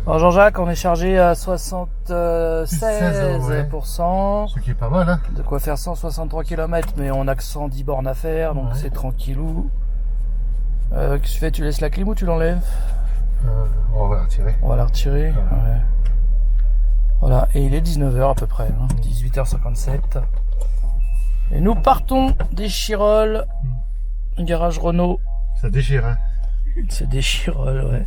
Alors Jean-Jacques, on est chargé à 76%, Ce qui est pas mal, hein. de quoi faire 163 km, mais on a que 110 bornes à faire, donc Ouais. c'est tranquillou. Qu'est-ce que tu fais? Tu laisses la clim ou tu l'enlèves? On va la retirer. On va la retirer. Ouais. Voilà, et il est 19h à peu près, hein, 18h57. Et nous partons des Chirolles, garage Renault. Ça déchire, hein. C'est des Chirolles, ouais.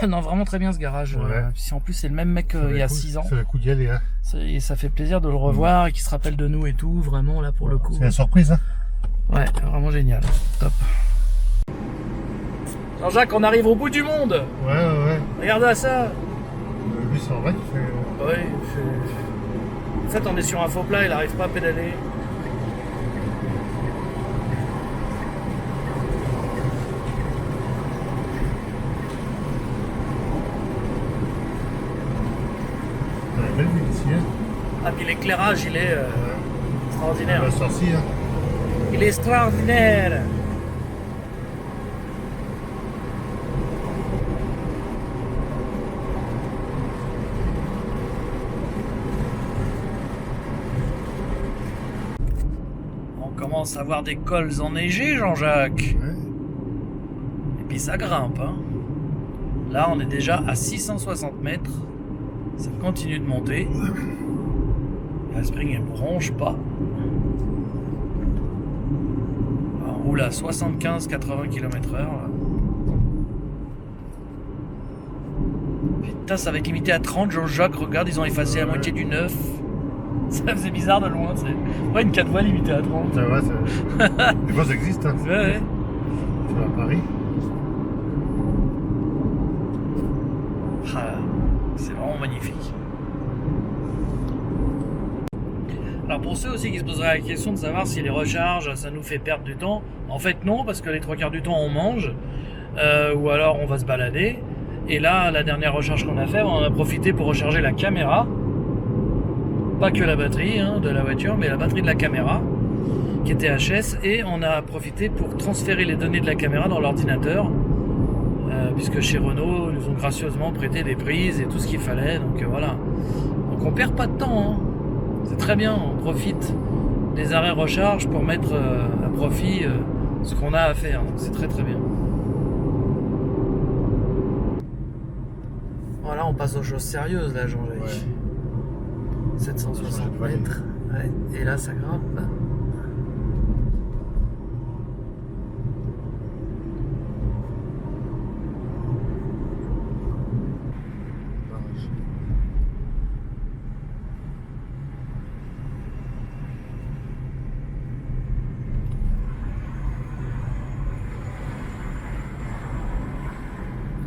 Non, vraiment très bien ce garage. Ouais. Si en plus c'est le même mec il y a 6 ans. C'est le coup d'y aller, hein. Et ça fait plaisir de le revoir et qu'il se rappelle de nous et tout, vraiment là pour le coup. C'est une surprise, hein. Ouais, vraiment génial. Top. Jean-Jacques, on arrive au bout du monde. Ouais. Regarde ça. Le 820 qui fait... Ouais, en fait on est sur un faux plat, il n'arrive pas à pédaler. une belle ville ici, hein. Ah puis l'éclairage il est extraordinaire. La sortie, hein. Il est extraordinaire. On commence à voir des cols enneigés, Jean-Jacques. Ouais. Et puis ça grimpe, hein. Là, on est déjà à 660 mètres. Ça continue de monter. La spring, elle bronche pas. On roule à 75-80 km/h. Putain, ça va être limité à 30. Jean-Jacques, regarde, ils ont effacé la moitié du 9. Ça faisait bizarre de loin, c'est. Ouais, une 4 voies limitée à 30. Ça va, ça... Des fois, ça existe, hein. Ouais. Tu vas à Paris. Ah, c'est vraiment magnifique. Alors pour ceux aussi qui se poseraient la question de savoir si les recharges ça nous fait perdre du temps, en fait non, parce que les 3 quarts du temps on mange, ou alors on va se balader. Et là, la dernière recharge qu'on a fait, on en a profité pour recharger la caméra. Pas que la batterie de la voiture, mais la batterie de la caméra, qui était HS, et on a profité pour transférer les données de la caméra dans l'ordinateur. Puisque chez Renault, ils nous ont gracieusement prêté des prises et tout ce qu'il fallait, donc voilà. Donc on perd pas de temps, hein. C'est très bien, on profite des arrêts recharge pour mettre à profit ce qu'on a à faire, donc c'est très très bien. Voilà, on passe aux choses sérieuses là, Jean-Jacques. Ouais. 760 mètres, ouais. Et là ça grimpe.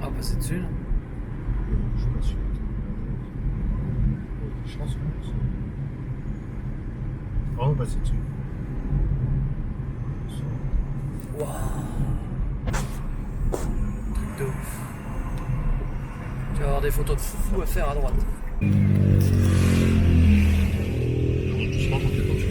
On va passer dessus là. Je suis pas sûr. Chance, on va passer dessus. Waouh, truc de ouf. Tu vas avoir des photos de fou à faire à droite. Doucement pour que tu continues.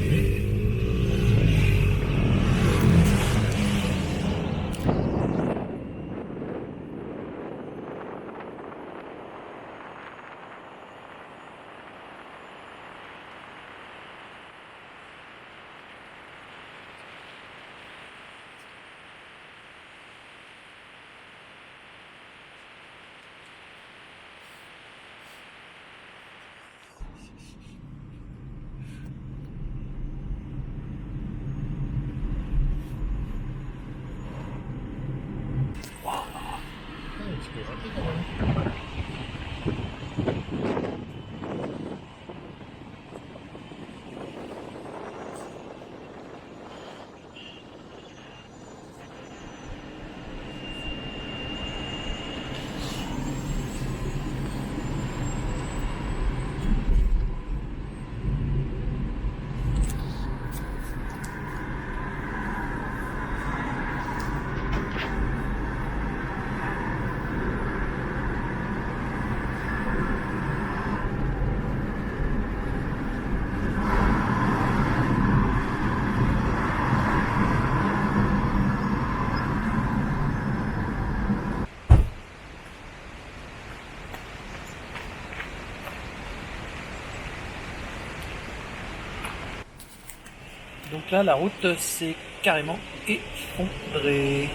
Donc là, la route s'est carrément effondrée.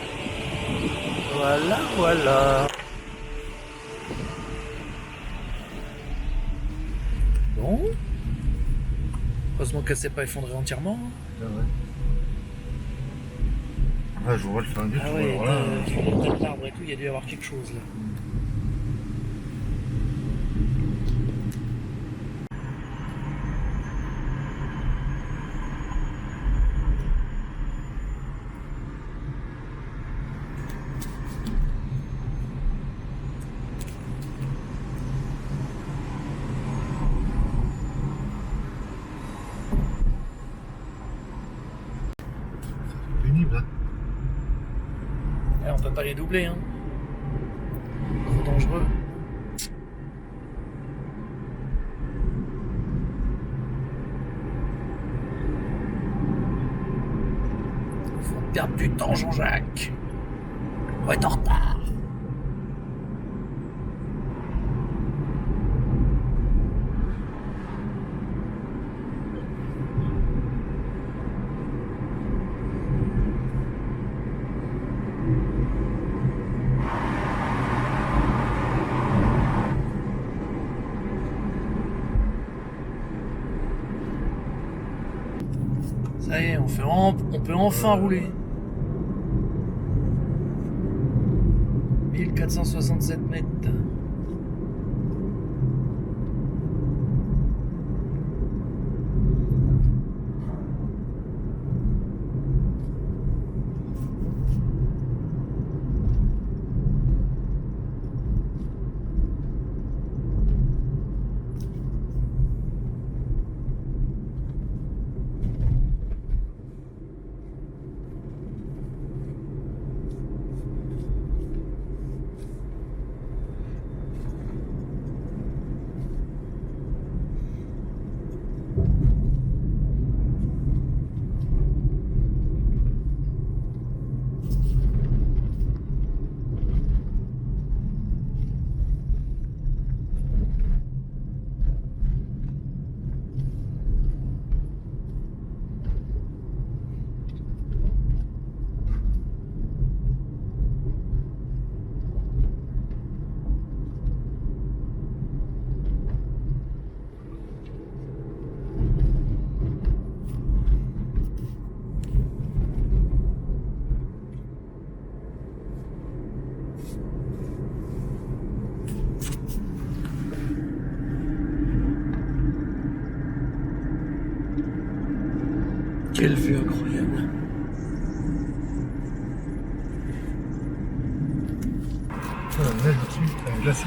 Voilà, voilà. Bon. Heureusement qu'elle s'est pas effondrée entièrement. Ah ouais. Ah, je vois le faire un Ah ouais, sur le tas d'arbres et tout, il y a dû y avoir quelque chose là. Pénible, hein. Et on peut pas les doubler, hein. Trop dangereux. Faut perdre du temps, Jean-Jacques. On va être en retard. Ça y est, on peut enfin rouler. 1467 mètres. Quelle vue incroyable. Ah, la neige au-dessus, elle est glacée.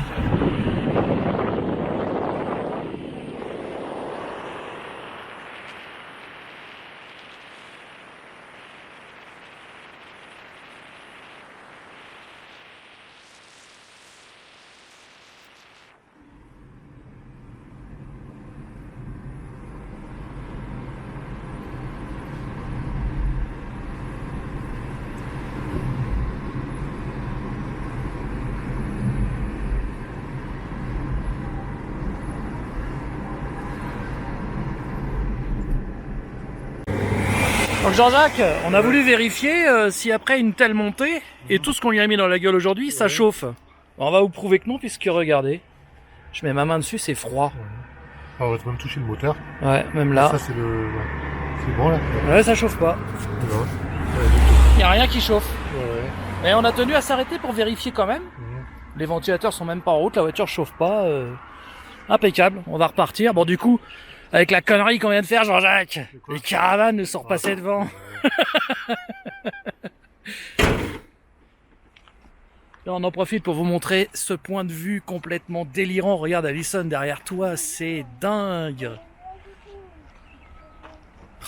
Donc Jean-Jacques, on a voulu vérifier si après une telle montée et tout ce qu'on lui a mis dans la gueule aujourd'hui, ça chauffe. On va vous prouver que non, puisque regardez, je mets ma main dessus, c'est froid. Ah, on va même toucher le moteur. Ouais, même là. Ça, c'est le. Ouais. C'est bon là. Ouais, ça chauffe pas. Non. Il n'y a rien qui chauffe. Ouais. Et on a tenu à s'arrêter pour vérifier quand même. Les ventilateurs sont même pas en route, la voiture chauffe pas. Impeccable, on va repartir. Bon, du coup, avec la connerie qu'on vient de faire, Jean-Jacques, les caravanes nous sont repassées devant. Et on en profite pour vous montrer ce point de vue complètement délirant. Regarde Alison derrière toi, c'est dingue.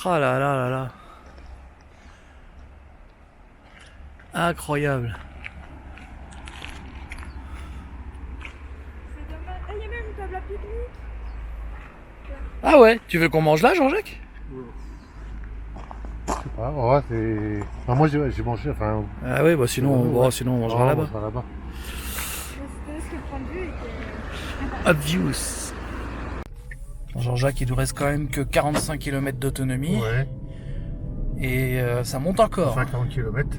Ah là là là là. Incroyable. C'est dommage. Ah, il y a même une table à pique-nique. Ah ouais, tu veux qu'on mange là, Jean-Jacques? Je sais pas, ouais, c'est. Enfin, moi j'ai mangé, enfin. Ah ouais, bah sinon, Ouais. sinon on mangera Ouais, là-bas. on mangera là-bas. C'était juste que le point de vue était... Obvious. Jean-Jacques, il nous reste quand même que 45 km d'autonomie. Ouais. Et ça monte encore. 50 km.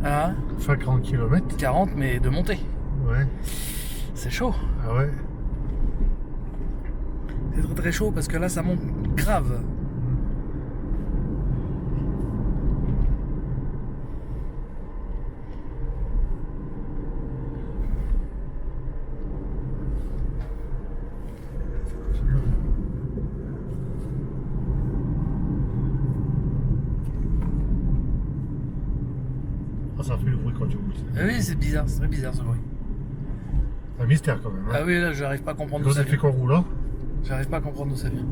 Hein 50 km. 40 mais de montée. Ouais. C'est chaud. Ah ouais. C'est très très chaud parce que là ça monte grave. Ah, ça fait le bruit quand tu roules. Ah oui, c'est bizarre, c'est très bizarre ce bruit. C'est un mystère quand même. Hein. Ah oui, là j'arrive pas à comprendre d'où Donc ça ça fait vient. qu'on roule, hein. J'arrive pas à comprendre d'où ça vient.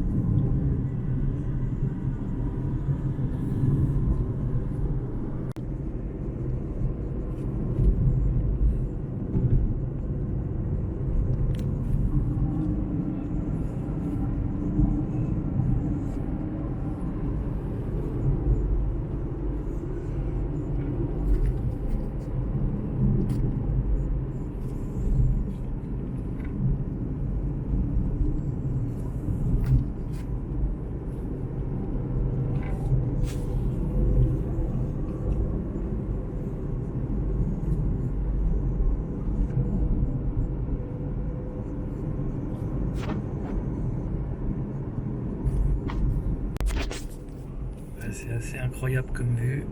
C'est assez incroyable comme vue.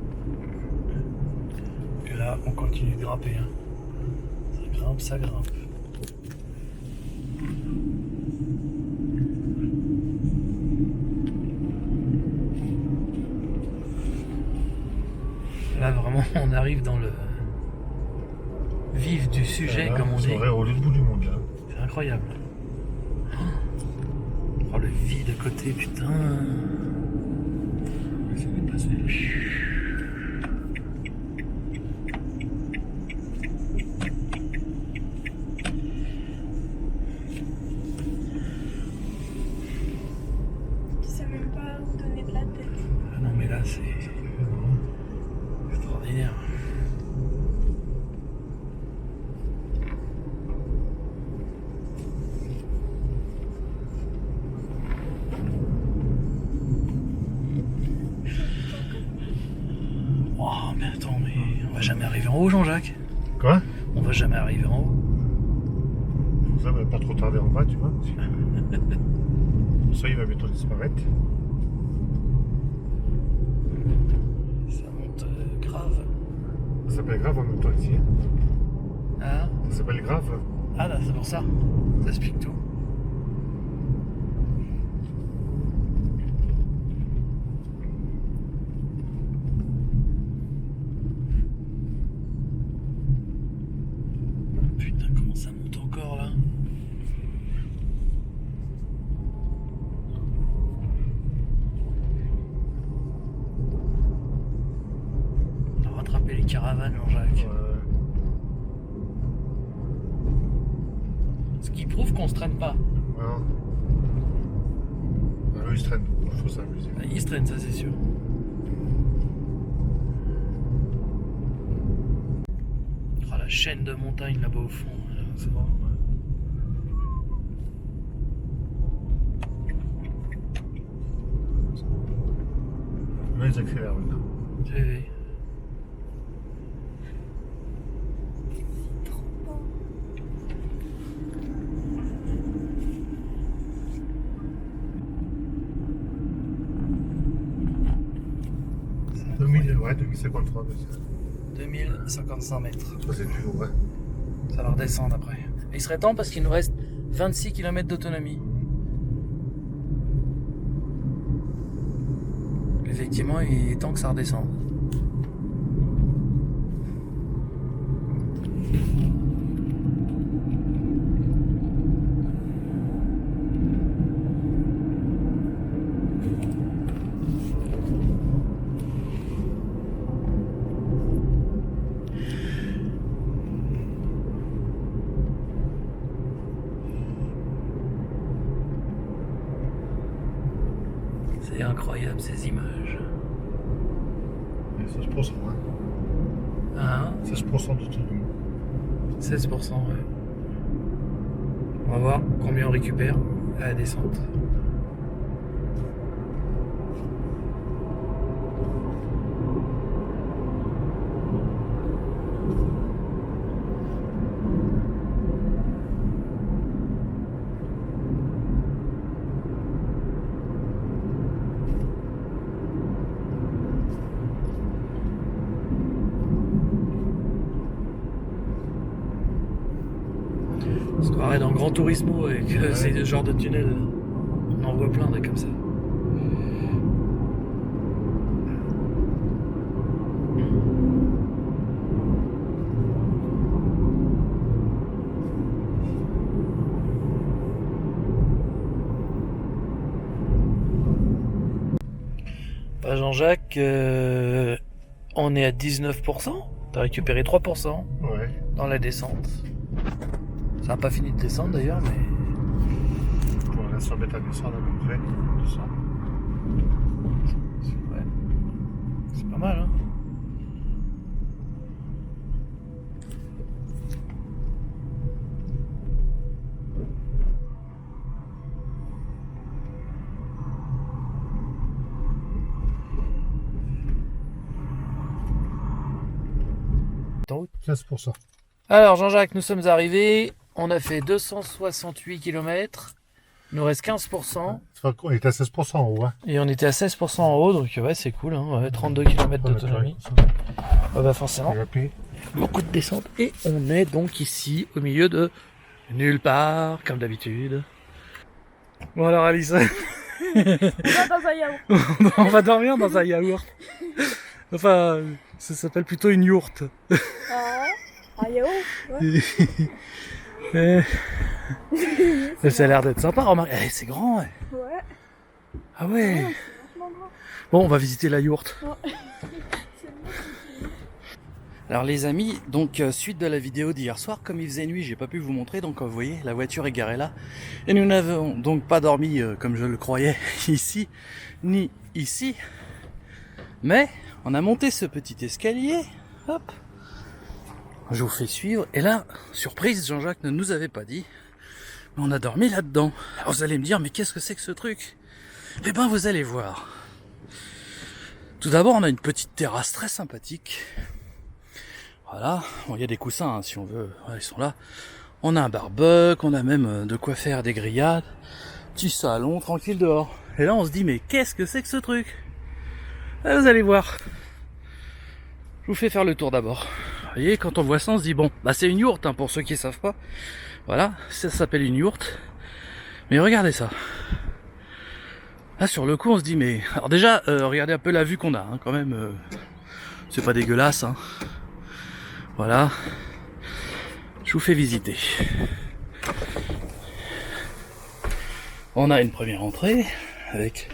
Et là, on continue de grimper. Hein. Ça grimpe, ça grimpe. Là, vraiment, on arrive dans le vif du sujet, comme on dit. C'est vrai, au bout du monde, là. C'est incroyable. Oh, le vide de côté, putain. C'est dépassé. Tu sais même pas où donner de la tête. Ah non, mais là, c'est extraordinaire. Oh, mais attends, mais on va jamais arriver en haut, Jean-Jacques. Quoi? On va jamais arriver en haut. Pour ça, on va pas trop tarder en bas, tu vois. Ça, il va bientôt disparaître. Ça monte grave. Ça s'appelle grave en même temps ici. Hein? Ça s'appelle grave. Ah là, c'est pour ça. Ça explique tout. Putain, comment ça monte encore là? On va rattraper les caravanes, Jean-Jacques. Ce qui prouve qu'on se traîne pas. Non. Ah, eux, ils se traînent. Il faut s'amuser. Ah, ils se traînent, ça c'est sûr. Oh, la chaîne de montagne là-bas au fond. C'est bon. Là, ils accélèrent. Là. Oui. Trop beau. C'est 2053. 2055 mètres. Ça, c'est plus lourd, ouais. Ça va redescendre après. Et il serait temps parce qu'il nous reste 26 km d'autonomie. Effectivement, il est temps que ça redescende. C'est incroyable ces images. Et 16%, hein. Hein? 16% d'autonomie. 16%, ouais. On va voir combien on récupère à la descente. croirait dans Gran Turismo et que c'est le genre de tunnel. On en voit plein des comme ça. Bah Jean-Jacques, on est à 19%. T'as récupéré 3% Ouais. dans la descente. Ça n'a pas fini de descendre d'ailleurs, mais... On laisse mettre à descendre à peu près. Tout ça. Ouais. C'est pas mal, hein. Ton route. 15%. Alors Jean-Jacques, nous sommes arrivés. On a fait 268 km. Il nous reste 15%. On était à 16% en haut. Hein. Et on était à 16% en haut, donc ouais, c'est cool. Hein, ouais, 32 km d'autonomie. Ouais, bah forcément. Beaucoup de descente. Et on est donc ici, au milieu de nulle part, comme d'habitude. Bon alors Alice, On va dans un yaourt. on va dormir dans un yaourt. Enfin, ça s'appelle plutôt une yourte. Ah ouais. Un yaourt. Ouais. Mais ça a l'air d'être sympa, remarque. Eh, c'est grand, ouais. Ouais. Ah ouais. C'est vachement grand. Bon, on va visiter la yourte. Ouais. Alors les amis, donc suite de la vidéo d'hier soir, comme il faisait nuit, j'ai pas pu vous montrer, donc vous voyez, la voiture est garée là. Et nous n'avons donc pas dormi comme je le croyais ici, ni ici. Mais on a monté ce petit escalier, hop, je vous fais suivre. Et là, surprise, Jean-Jacques ne nous avait pas dit, mais on a dormi là-dedans. Alors vous allez me dire, mais qu'est-ce que c'est que ce truc? Eh ben vous allez voir. Tout d'abord, on a une petite terrasse très sympathique. Voilà, bon, il y a des coussins hein, si on veut, ouais, ils sont là. On a un barbecue, on a même de quoi faire des grillades. Petit salon, tranquille dehors. Et là on se dit, mais qu'est-ce que c'est que ce truc? Vous allez voir. Je vous fais faire le tour d'abord. Vous voyez, quand on voit ça, on se dit, bon, bah c'est une yourte, hein, pour ceux qui savent pas. Voilà, ça s'appelle une yourte. Mais regardez ça. Là sur le coup on se dit, mais... Alors déjà, regardez un peu la vue qu'on a, hein, quand même. C'est pas dégueulasse, hein. Voilà, je vous fais visiter. On a une première entrée avec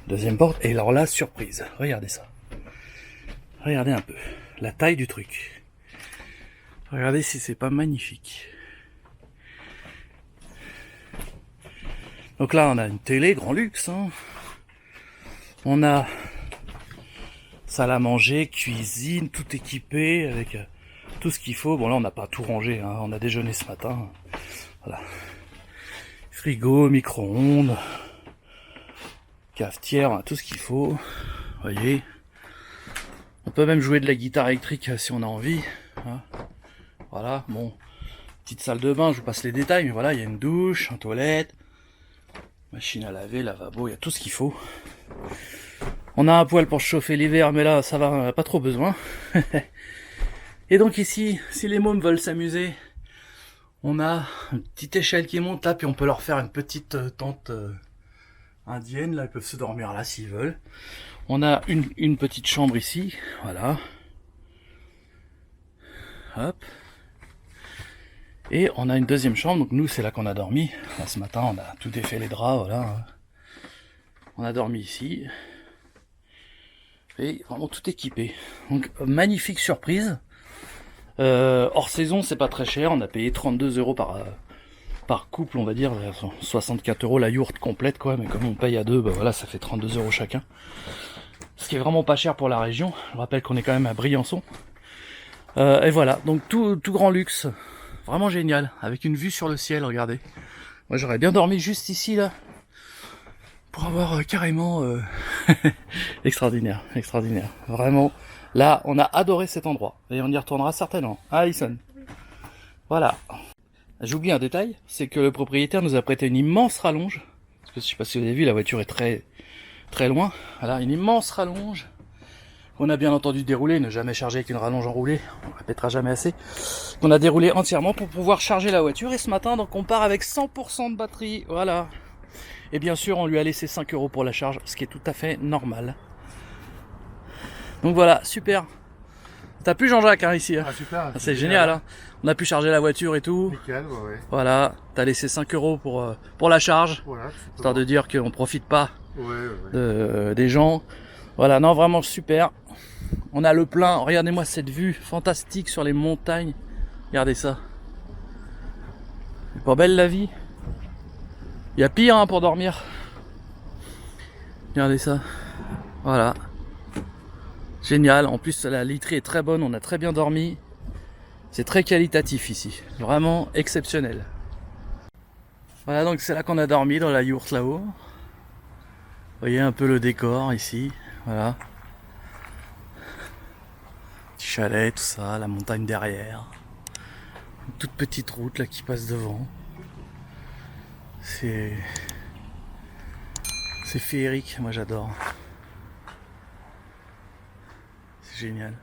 deuxième porte. Et alors là, surprise, regardez ça. Regardez un peu la taille du truc. Regardez si c'est pas magnifique. Donc là, on a une télé grand luxe. Hein. On a salle à manger, cuisine, tout équipé avec tout ce qu'il faut. Bon là on n'a pas tout rangé, hein. On a déjeuné ce matin. Voilà. Frigo, micro-ondes, cafetière, on a tout ce qu'il faut. Vous voyez. On peut même jouer de la guitare électrique si on a envie. Hein. Voilà, bon. Petite salle de bain, je vous passe les détails, mais voilà, il y a une douche, une toilette, machine à laver, lavabo, il y a tout ce qu'il faut. On a un poêle pour chauffer l'hiver, mais là, ça va, on n'a pas trop besoin. Et donc ici, si les mômes veulent s'amuser, on a une petite échelle qui monte là, puis on peut leur faire une petite tente indienne, là, ils peuvent se dormir là s'ils veulent. On a une petite chambre ici, voilà. Hop. Et on a une deuxième chambre, donc nous c'est là qu'on a dormi. Là, ce matin on a tout défait les draps, voilà. On a dormi ici. Et vraiment tout équipé. Donc magnifique surprise. Hors saison c'est pas très cher, on a payé 32 € par couple on va dire, 64 € la yourte complète quoi, mais comme on paye à deux, bah voilà ça fait 32 € chacun. Ce qui est vraiment pas cher pour la région, je rappelle qu'on est quand même à Briançon. Et voilà, donc tout grand luxe, vraiment génial, avec une vue sur le ciel, regardez. Moi j'aurais bien dormi juste ici là, pour avoir carrément extraordinaire, extraordinaire. Vraiment, là, on a adoré cet endroit. Et on y retournera certainement. Ah, Alison. Voilà. J'oublie un détail, c'est que le propriétaire nous a prêté une immense rallonge. Parce que je sais pas si vous avez vu, la voiture est très loin. Voilà, une immense rallonge. qu'on a bien entendu dérouler, ne jamais charger avec une rallonge enroulée, on répétera jamais assez, qu'on a déroulé entièrement pour pouvoir charger la voiture. Et ce matin, donc on part avec 100% de batterie, voilà. Et bien sûr, on lui a laissé 5 € pour la charge, ce qui est tout à fait normal. Donc voilà, super. T'as pu Jean-Jacques hein, ici hein. Ah super. C'est génial, hein. On a pu charger la voiture et tout. Nickel, ouais. Voilà, t'as laissé 5 € pour la charge, Voilà. histoire de dire qu'on profite pas Ouais. des gens. Voilà, non, vraiment super. On a le plein. Regardez-moi cette vue fantastique sur les montagnes. Regardez ça. C'est pas belle la vie. Il y a pire hein, pour dormir. Regardez ça. Voilà. Génial. En plus, la literie est très bonne. On a très bien dormi. C'est très qualitatif ici. Vraiment exceptionnel. Voilà, donc c'est là qu'on a dormi, dans la yourte là-haut. Vous voyez un peu le décor ici. Voilà. Petit chalet, tout ça, la montagne derrière. Une toute petite route là qui passe devant. C'est féerique, moi j'adore. C'est génial.